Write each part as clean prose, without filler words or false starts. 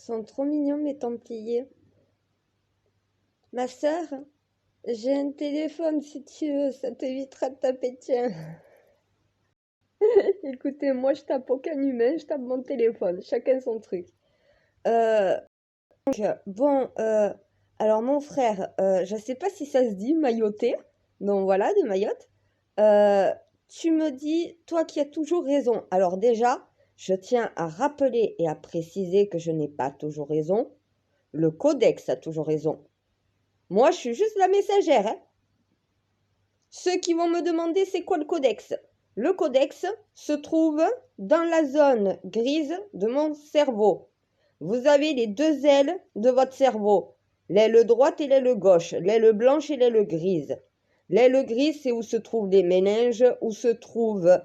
sont trop mignons mes Templiers. Ma sœur, j'ai un téléphone si tu veux, ça t'évitera de taper tien. Écoutez, moi je tape aucun humain, je tape mon téléphone, chacun son truc. Bon, alors mon frère, je sais pas si ça se dit Mayotte, donc voilà, de Mayotte. Tu me dis, toi qui as toujours raison. Alors déjà, je tiens à rappeler et à préciser que je n'ai pas toujours raison. Le codex a toujours raison. Moi, je suis juste la messagère, hein. Ceux qui vont me demander c'est quoi le codex? Le codex se trouve dans la zone grise de mon cerveau. Vous avez les deux ailes de votre cerveau, l'aile droite et l'aile gauche, l'aile blanche et l'aile grise. L'aile grise, c'est où se trouvent les méninges, où se trouve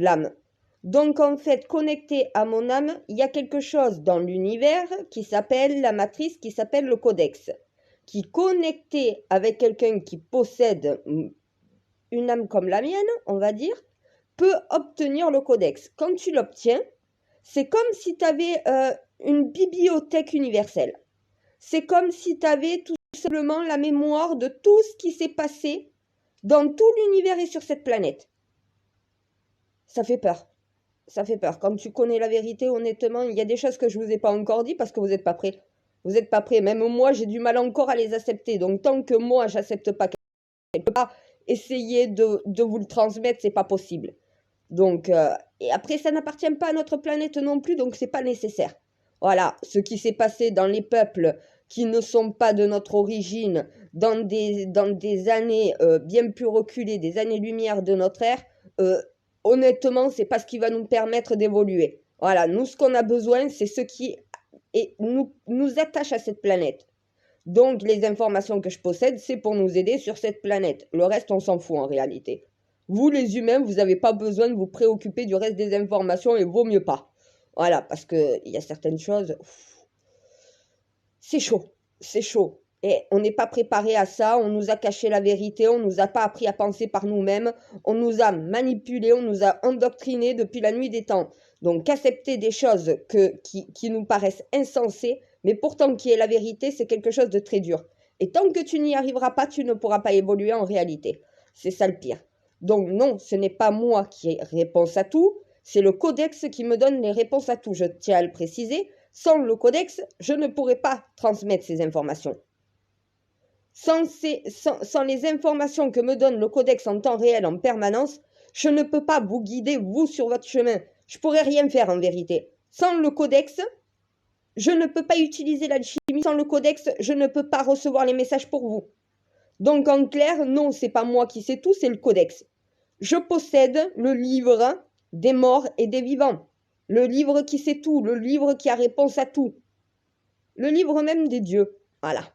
l'âme. Donc en fait, connecté à mon âme, il y a quelque chose dans l'univers qui s'appelle la matrice, qui s'appelle le codex, qui connecté avec quelqu'un qui possède une âme comme la mienne, on va dire, peut obtenir le codex. Quand tu l'obtiens, c'est comme si tu avais une bibliothèque universelle. C'est comme si tu avais tout simplement la mémoire de tout ce qui s'est passé dans tout l'univers et sur cette planète. Ça fait peur. Ça fait peur. Quand tu connais la vérité, honnêtement, il y a des choses que je ne vous ai pas encore dit parce que vous n'êtes pas prêts. Vous n'êtes pas prêts. Même moi, j'ai du mal encore à les accepter. Donc, tant que moi, j'accepte pas, je ne peux pas essayer de vous le transmettre, c'est pas possible. Donc, et après, ça n'appartient pas à notre planète non plus, donc c'est pas nécessaire. Voilà, ce qui s'est passé dans les peuples qui ne sont pas de notre origine, dans des années bien plus reculées, des années-lumière de notre ère, honnêtement, c'est pas ce qui va nous permettre d'évoluer. Voilà, nous, ce qu'on a besoin, c'est ce qui nous attache à cette planète. Donc, les informations que je possède, c'est pour nous aider sur cette planète. Le reste, on s'en fout en réalité. Vous, les humains, vous n'avez pas besoin de vous préoccuper du reste des informations et vaut mieux pas. Voilà, parce qu'il y a certaines choses... C'est chaud, c'est chaud. Et on n'est pas préparé à ça, on nous a caché la vérité, on nous a pas appris à penser par nous-mêmes, on nous a manipulés, on nous a endoctrinés depuis la nuit des temps. Donc, accepter des choses qui nous paraissent insensées, mais pourtant qui est la vérité, c'est quelque chose de très dur. Et tant que tu n'y arriveras pas, tu ne pourras pas évoluer en réalité. C'est ça le pire. Donc non, ce n'est pas moi qui ai réponse à tout, c'est le codex qui me donne les réponses à tout. Je tiens à le préciser, sans le codex, je ne pourrais pas transmettre ces informations. Sans les informations que me donne le codex en temps réel, en permanence, je ne peux pas vous guider, vous, sur votre chemin. Je pourrais rien faire en vérité. Sans le codex, je ne peux pas utiliser l'alchimie. Sans le codex, je ne peux pas recevoir les messages pour vous. Donc en clair, non, c'est pas moi qui sais tout, c'est le codex. Je possède le livre des morts et des vivants. Le livre qui sait tout, le livre qui a réponse à tout. Le livre même des dieux. Voilà.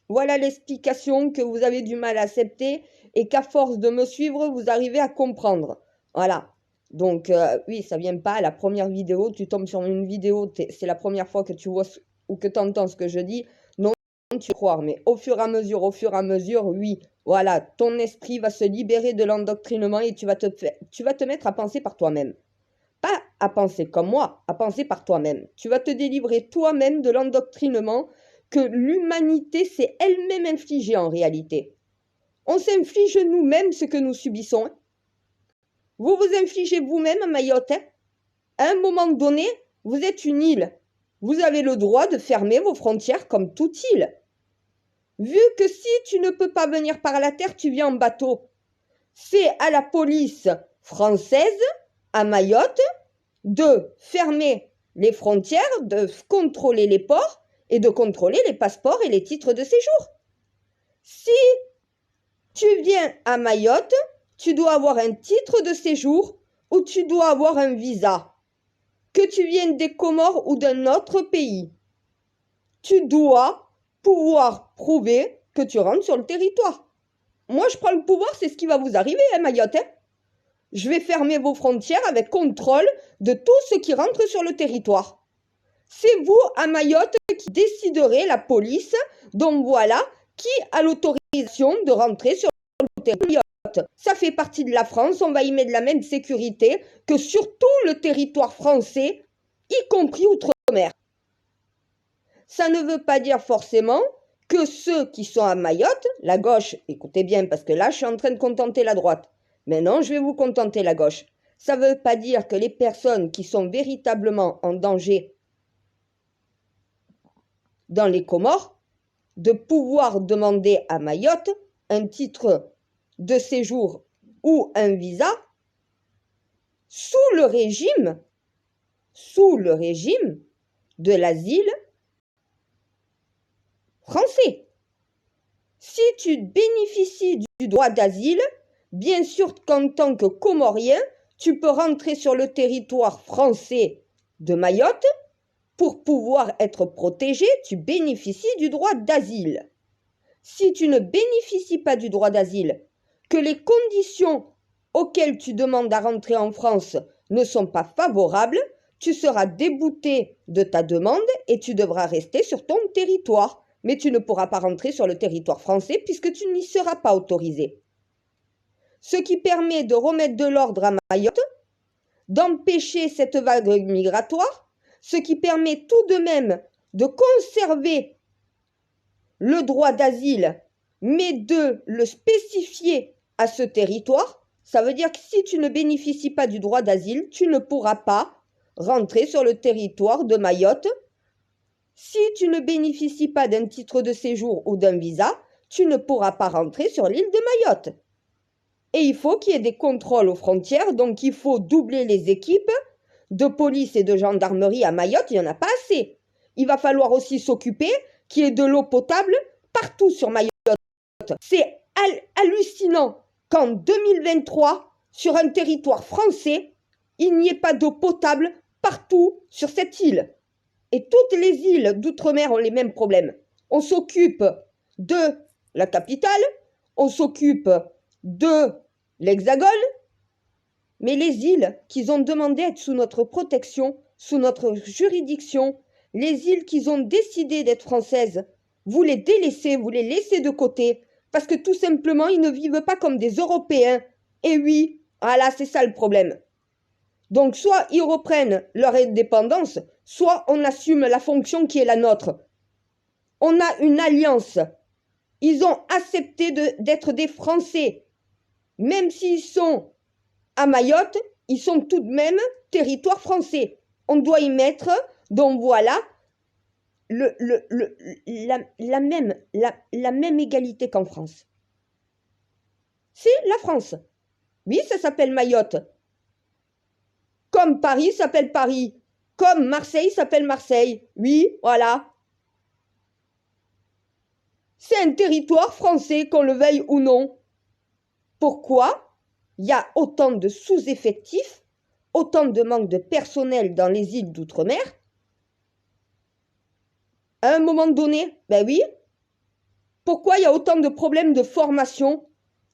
Voilà l'explication que vous avez du mal à accepter et qu'à force de me suivre, vous arrivez à comprendre. Voilà. Donc, oui, ça vient pas à la première vidéo. Tu tombes sur une vidéo, c'est la première fois que tu vois ou que tu entends ce que je dis. Non, tu crois, mais au fur et à mesure, oui. Voilà, ton esprit va se libérer de l'endoctrinement et tu vas te mettre à penser par toi-même. Pas à penser comme moi, à penser par toi-même. Tu vas te délivrer toi-même de l'endoctrinement que l'humanité s'est elle-même infligée en réalité. On s'inflige nous-mêmes ce que nous subissons. Vous vous infligez vous-même à Mayotte. À un moment donné, vous êtes une île. Vous avez le droit de fermer vos frontières comme toute île. Vu que si tu ne peux pas venir par la terre, tu viens en bateau. C'est à la police française, à Mayotte, de fermer les frontières, de contrôler les ports et de contrôler les passeports et les titres de séjour. Si tu viens à Mayotte, tu dois avoir un titre de séjour ou tu dois avoir un visa. Que tu viennes des Comores ou d'un autre pays, tu dois pouvoir prouver que tu rentres sur le territoire. Moi, je prends le pouvoir, c'est ce qui va vous arriver, hein, Mayotte. Je vais fermer vos frontières avec contrôle de tout ce qui rentre sur le territoire. C'est vous, à Mayotte, qui déciderez, la police, donc voilà, qui a l'autorisation de rentrer sur le territoire. Ça fait partie de la France, on va y mettre la même sécurité que sur tout le territoire français y compris outre-mer. Ça ne veut pas dire forcément que ceux qui sont à Mayotte, la gauche, écoutez bien, parce que là, je suis en train de contenter la droite. Maintenant, je vais vous contenter la gauche. Ça ne veut pas dire que les personnes qui sont véritablement en danger dans les Comores, de pouvoir demander à Mayotte un titre de séjour ou un visa sous le régime de l'asile français. Si tu bénéficies du droit d'asile, bien sûr qu'en tant que Comorien, tu peux rentrer sur le territoire français de Mayotte. Pour pouvoir être protégé, tu bénéficies du droit d'asile. Si tu ne bénéficies pas du droit d'asile, que les conditions auxquelles tu demandes à rentrer en France ne sont pas favorables, tu seras débouté de ta demande et tu devras rester sur ton territoire. Mais tu ne pourras pas rentrer sur le territoire français puisque tu n'y seras pas autorisé. Ce qui permet de remettre de l'ordre à Mayotte, d'empêcher cette vague migratoire, ce qui permet tout de même de conserver le droit d'asile, mais de le spécifier à ce territoire. Ça veut dire que si tu ne bénéficies pas du droit d'asile, tu ne pourras pas rentrer sur le territoire de Mayotte. Si tu ne bénéficies pas d'un titre de séjour ou d'un visa, tu ne pourras pas rentrer sur l'île de Mayotte. Et il faut qu'il y ait des contrôles aux frontières, donc il faut doubler les équipes de police et de gendarmerie à Mayotte, il n'y en a pas assez. Il va falloir aussi s'occuper qu'il y ait de l'eau potable partout sur Mayotte. C'est hallucinant qu'en 2023, sur un territoire français, il n'y ait pas d'eau potable partout sur cette île. Et toutes les îles d'outre-mer ont les mêmes problèmes. On s'occupe de la capitale, on s'occupe de l'Hexagone, mais les îles qu'ils ont demandé à être sous notre protection, sous notre juridiction, les îles qu'ils ont décidé d'être françaises, vous les délaissez, vous les laissez de côté, parce que tout simplement, ils ne vivent pas comme des Européens. Et oui, voilà, c'est ça le problème. Donc, soit ils reprennent leur indépendance, soit on assume la fonction qui est la nôtre. On a une alliance. Ils ont accepté d'être des Français. Même s'ils sont à Mayotte, ils sont tout de même territoire français. On doit y mettre, donc voilà, la même égalité qu'en France. C'est la France. Oui, ça s'appelle Mayotte. Comme Paris s'appelle Paris. Comme Marseille s'appelle Marseille. Oui, voilà. C'est un territoire français, qu'on le veuille ou non. Pourquoi il y a autant de sous-effectifs, autant de manque de personnel dans les îles d'outre-mer? À un moment donné, ben oui. Pourquoi il y a autant de problèmes de formation,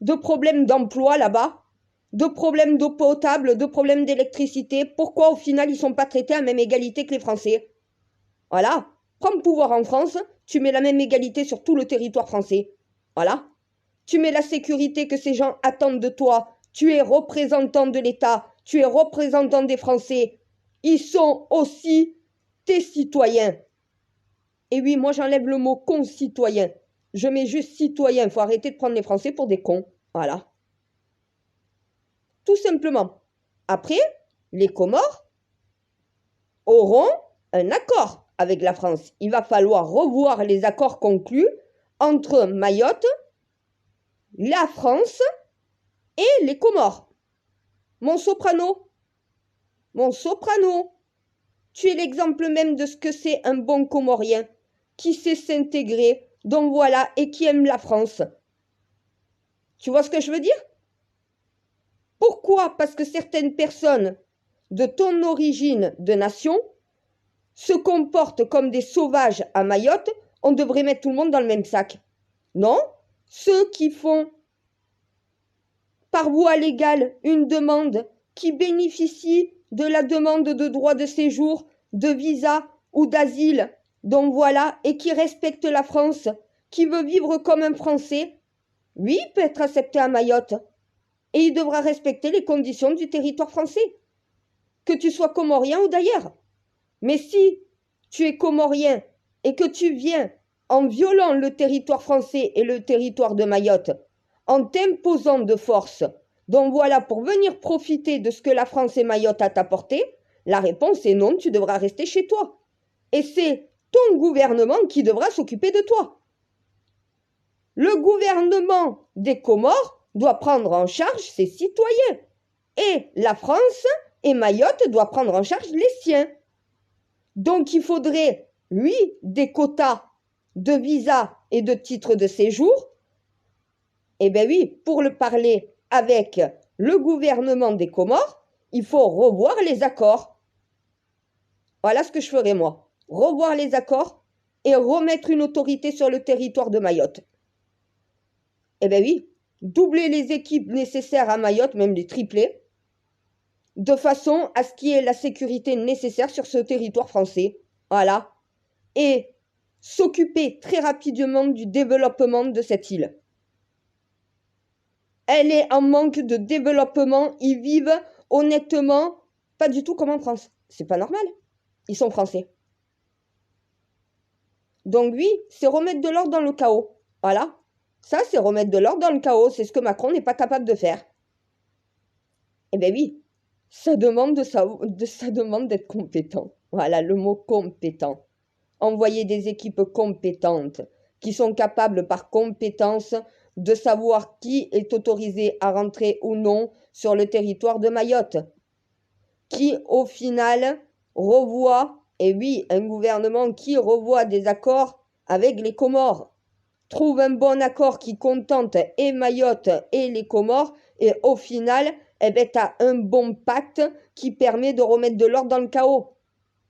de problèmes d'emploi là-bas, de problèmes d'eau potable, de problèmes d'électricité? Pourquoi au final ils ne sont pas traités à la même égalité que les Français? Voilà. Prends le pouvoir en France, tu mets la même égalité sur tout le territoire français. Voilà. Tu mets la sécurité que ces gens attendent de toi. Tu es représentant de l'État. Tu es représentant des Français. Ils sont aussi tes citoyens. Et oui, moi j'enlève le mot concitoyen. Je mets juste citoyen. Il faut arrêter de prendre les Français pour des cons. Voilà. Tout simplement. Après, les Comores auront un accord avec la France. Il va falloir revoir les accords conclus entre Mayotte, la France et les Comores. Mon soprano, tu es l'exemple même de ce que c'est un bon Comorien qui sait s'intégrer, donc voilà, et qui aime la France. Tu vois ce que je veux dire? Pourquoi? Parce que certaines personnes de ton origine de nation se comportent comme des sauvages à Mayotte, on devrait mettre tout le monde dans le même sac. Non, ceux qui font par voie légale une demande, qui bénéficient de la demande de droit de séjour, de visa ou d'asile, donc voilà, et qui respectent la France, qui veut vivre comme un Français, oui, il peut être accepté à Mayotte. Et il devra respecter les conditions du territoire français, que tu sois comorien ou d'ailleurs. Mais si tu es comorien et que tu viens en violant le territoire français et le territoire de Mayotte, en t'imposant de force, donc voilà, pour venir profiter de ce que la France et Mayotte a apporté, la réponse est non, tu devras rester chez toi. Et c'est ton gouvernement qui devra s'occuper de toi. Le gouvernement des Comores doit prendre en charge ses citoyens. Et la France et Mayotte doivent prendre en charge les siens. Donc il faudrait, oui, des quotas de visas et de titres de séjour. Eh bien oui, pour le parler avec le gouvernement des Comores, il faut revoir les accords. Voilà ce que je ferai moi. Revoir les accords et remettre une autorité sur le territoire de Mayotte. Eh bien oui, doubler les équipes nécessaires à Mayotte, même les tripler, de façon à ce qu'il y ait la sécurité nécessaire sur ce territoire français. Voilà. Et s'occuper très rapidement du développement de cette île. Elle est en manque de développement. Ils vivent honnêtement pas du tout comme en France. C'est pas normal. Ils sont français. Donc oui, c'est remettre de l'ordre dans le chaos. Voilà. Ça, c'est remettre de l'ordre dans le chaos. C'est ce que Macron n'est pas capable de faire. Eh bien oui, ça demande d'être compétent. Voilà, le mot compétent. Envoyer des équipes compétentes qui sont capables par compétence de savoir qui est autorisé à rentrer ou non sur le territoire de Mayotte. Qui, au final, revoit, et oui, un gouvernement qui revoit des accords avec les Comores. Trouve un bon accord qui contente et Mayotte et les Comores, et au final, eh ben, tu as un bon pacte qui permet de remettre de l'ordre dans le chaos.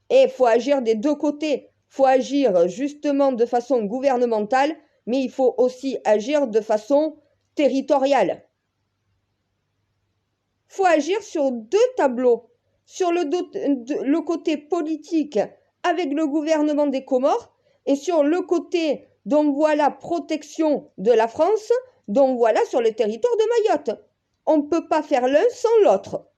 Et il faut agir des deux côtés. Il faut agir justement de façon gouvernementale, mais il faut aussi agir de façon territoriale. Il faut agir sur deux tableaux. Sur le côté politique avec le gouvernement des Comores et sur le côté, donc voilà, protection de la France, donc voilà, sur le territoire de Mayotte. On ne peut pas faire l'un sans l'autre.